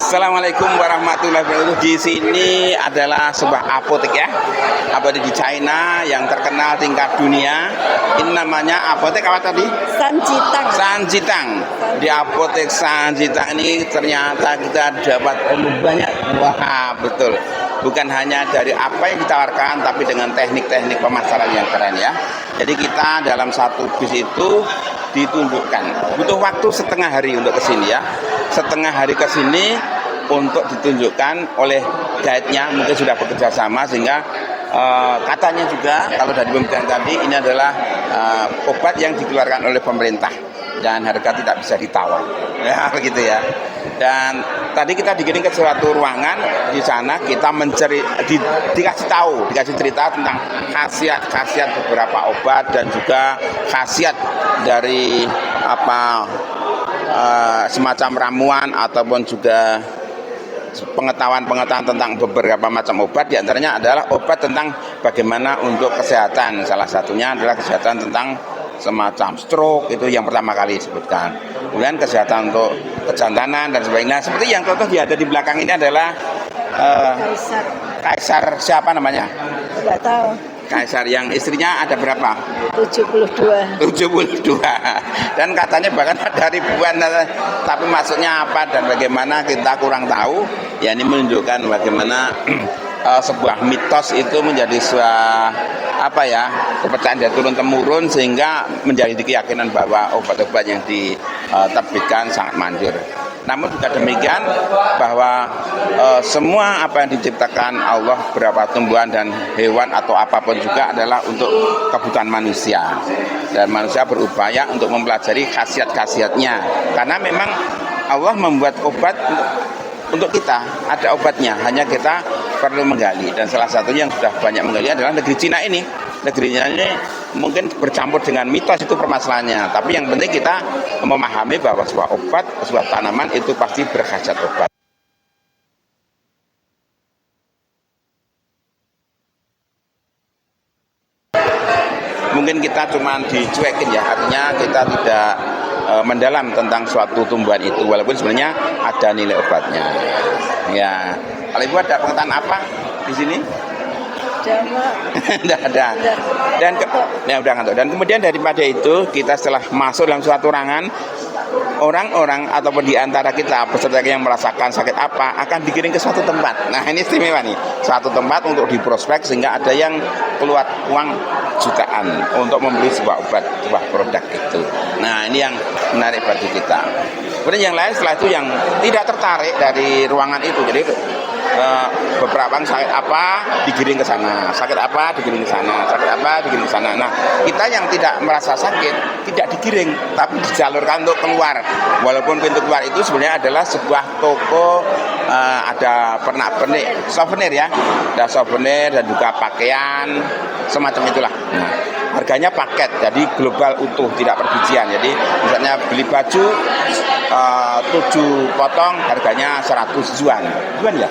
Assalamualaikum warahmatullahi wabarakatuh. Di sini adalah sebuah apotek ya, apotek di China yang terkenal tingkat dunia. Ini namanya apotek apa tadi? Sanjitang. Sanjitang. Di apotek Sanjitang ini ternyata kita dapat banyak. Wah, betul. Bukan hanya dari apa yang ditawarkan, tapi dengan teknik-teknik pemasaran yang keren ya. Jadi kita dalam satu bis itu ditunjukkan. Butuh waktu setengah hari untuk kesini ya. Setengah hari kesini untuk ditunjukkan oleh guide-nya, mungkin sudah bekerja sama sehingga katanya juga kalau dari pembicaraan tadi ini adalah obat yang dikeluarkan oleh pemerintah dan harga tidak bisa ditawar ya begitu ya. Dan tadi kita dikirim ke suatu ruangan, di sana kita dikasih cerita tentang khasiat beberapa obat dan juga khasiat dari semacam ramuan ataupun juga pengetahuan tentang beberapa macam obat. Di antaranya adalah obat tentang bagaimana untuk kesehatan. Salah satunya adalah kesehatan tentang semacam stroke, itu yang pertama kali disebutkan. Kemudian kesehatan untuk kejantanan dan sebagainya. Seperti yang contoh ada di belakang ini adalah Kaisar siapa namanya? Tidak tahu. Kaisar yang istrinya ada berapa? 72. Dan katanya bahkan ada ribuan, tapi maksudnya apa dan bagaimana kita kurang tahu. Ya ini menunjukkan bagaimana sebuah mitos itu menjadi kepercayaan dari turun temurun sehingga menjadi keyakinan bahwa obat-obat yang diterbitkan sangat manjur. Namun juga demikian bahwa semua apa yang diciptakan Allah, berapa tumbuhan dan hewan atau apapun juga adalah untuk kebutuhan manusia. Dan manusia berupaya untuk mempelajari khasiat-khasiatnya. Karena memang Allah membuat obat untuk kita, ada obatnya, hanya kita perlu menggali. Dan salah satunya yang sudah banyak menggali adalah negeri Cina ini. Negeri Cina ini mungkin bercampur dengan mitos, itu permasalahannya. Tapi yang penting kita memahami bahwa sebuah obat, sebuah tanaman itu pasti berkhasiat obat. Mungkin kita cuma dicuekin ya, artinya kita tidak mendalam tentang suatu tumbuhan itu, walaupun sebenarnya ada nilai obatnya. Ya, kalau Ibu ada pengetahuan apa di sini? Tidak ada. Dan kemudian daripada itu kita setelah masuk dalam suatu ruangan, orang-orang ataupun di antara kita peserta yang merasakan sakit apa akan dikirim ke suatu tempat. Nah ini istimewa nih, suatu tempat untuk diprospek sehingga ada yang keluar uang jutaan untuk membeli sebuah obat, sebuah produk itu. Nah ini yang menarik bagi kita. Kemudian yang lain setelah itu yang tidak tertarik dari ruangan itu, jadi beberapa sakit apa digiring ke sana, sakit apa digiring ke sana, sakit apa digiring ke sana. Nah kita yang tidak merasa sakit tidak digiring, tapi dijalurkan untuk keluar. Walaupun pintu keluar itu sebenarnya adalah sebuah toko, ada pernak-pernik souvenir ya, ada souvenir dan juga pakaian semacam itulah. Nah, harganya paket, jadi global utuh, tidak perbijian. Jadi misalnya beli baju 7 potong harganya 100 yuan ya.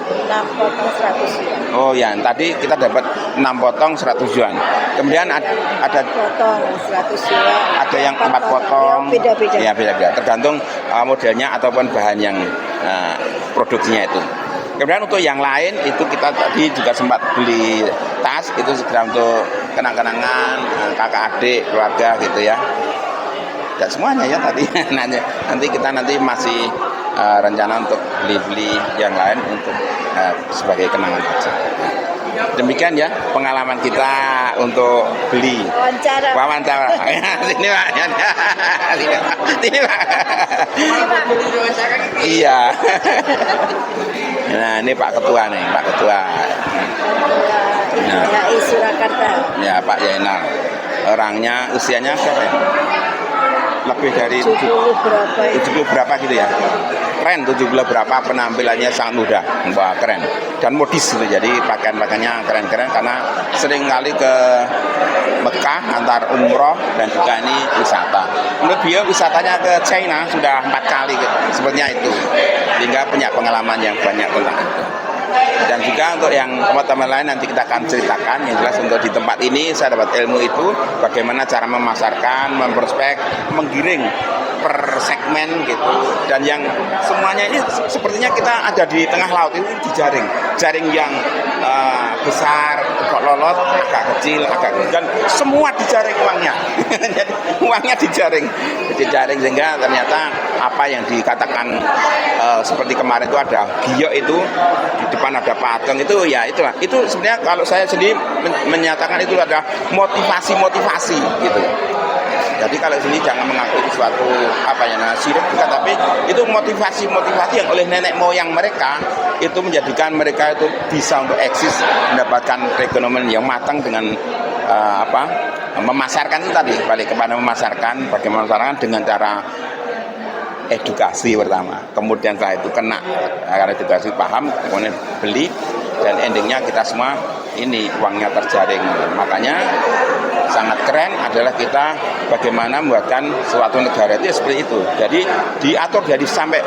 6 potong 100 yuan. Oh ya, tadi kita dapat 6 potong 100 yuan. Kemudian ada potong 100 yuan. Ada yang 4 potong. Beda-beda. Ya, beda-beda. Tergantung modelnya ataupun bahan yang produksinya itu. Kemudian untuk yang lain itu kita tadi juga sempat beli tas, itu segera untuk kenang-kenangan kakak adik keluarga gitu ya. Tidak semuanya ya tadi. Nanti kita masih rencana untuk beli yang lain untuk sebagai kenangan saja. Demikian ya pengalaman kita untuk beli wawancara. Sini Pak. Sini Pak. Iya. Nah ini Pak Ketua nih, Pak Ketua. YAI Surakarta. Ya Pak Yainal. Orangnya usianya berapa ya? Lebih dari 70 berapa gitu ya. Keren, 70 berapa, penampilannya sangat mudah. Wah keren. Dan modis gitu. Jadi pakaian-pakaiannya keren-keren karena sering kali ke Mekah antar umroh dan juga ini wisata. Menurut beliau wisatanya ke China sudah 4 kali sepertinya itu. Sehingga punya pengalaman yang banyak tentang itu. Dan juga untuk yang teman-teman lain nanti kita akan ceritakan. Yang jelas untuk di tempat ini saya dapat ilmu itu bagaimana cara memasarkan, memprospek, menggiring per segmen gitu. Dan yang semuanya ini sepertinya kita ada di tengah laut, ini dijaring. Jaring yang besar, kok lolot, agak kecil, dan semua dijaring uangnya. Jadi uangnya dijaring sehingga ternyata apa yang dikatakan seperti kemarin itu ada giok itu di depan ada patung itu, ya itulah. Itu sebenarnya kalau saya sendiri menyatakan itu ada motivasi gitu. Jadi kalau sini jangan mengaku itu suatu sirik, bukan, tapi itu motivasi yang oleh nenek moyang mereka itu menjadikan mereka itu bisa untuk eksis, mendapatkan perekonomian yang matang dengan memasarkan itu tadi, balik kepada memasarkan, bagaimana memasarkan dengan cara edukasi pertama, kemudian setelah itu kena karena edukasi paham, kemudian beli, dan endingnya kita semua ini uangnya terjaring. Makanya sangat keren adalah kita bagaimana membuatkan suatu negara itu seperti itu. Jadi diatur dari sampai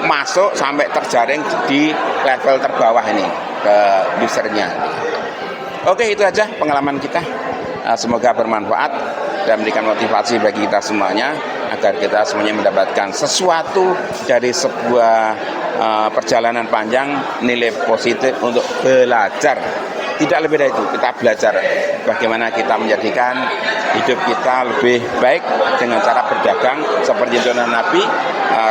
masuk sampai terjaring di level terbawah ini ke usernya. Oke, itu aja pengalaman kita. Semoga bermanfaat dan memberikan motivasi bagi kita semuanya agar kita semuanya mendapatkan sesuatu dari sebuah perjalanan panjang, nilai positif untuk belajar. Tidak lebih dari itu, kita belajar bagaimana kita menjadikan hidup kita lebih baik dengan cara berdagang seperti contoh Nabi.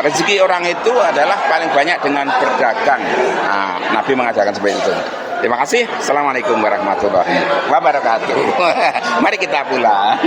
Rezeki orang itu adalah paling banyak dengan berdagang. Nabi mengajarkan seperti itu. Terima kasih. Assalamualaikum warahmatullahi wabarakatuh. Mari kita pulang.